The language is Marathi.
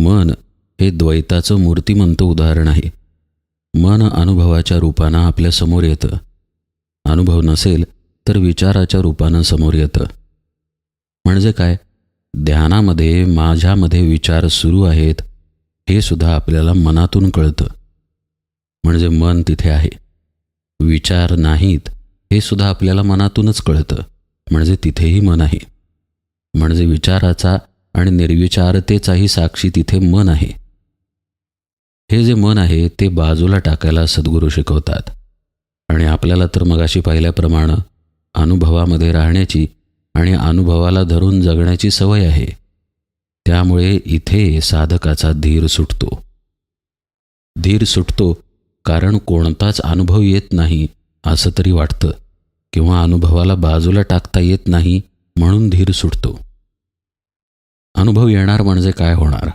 मन हे द्वैताचं मूर्तिमंत उदाहरण आहे. मन अनुभवाच्या रूपानं आपल्या समोर येतं. अनुभव नसेल तर विचाराच्या रूपानं समोर येतं. म्हणजे काय? ध्यानामध्ये माझ्यामध्ये विचार सुरू आहेत हे सुद्धा आपल्याला मनातून कळतं. म्हणजे मन तिथे आहे. विचार नाहीत हे सुद्धा आपल्याला मनातूनच कळतं. म्हणजे तिथेही मन आहे. म्हणजे विचाराचा आणि निर्विचारतेचाही साक्षी तिथे मन आहे. हे जे मन आहे ते बाजूला टाकायला सद्गुरू शिकवतात. आणि आपल्याला तर मगाशी पाहिल्याप्रमाणे अनुभवामध्ये राहण्याची आणि अनुभवाला धरून जगण्याची सवय आहे. त्यामुळे इथे साधकाचा धीर सुटतो. धीर सुटतो कारण कोणताच अनुभव येत नाही असं तरी वाटतं, किंवा अनुभवाला बाजूला टाकता येत नाही म्हणून धीर सुटतो. अनुभव येणार म्हणजे काय होणार?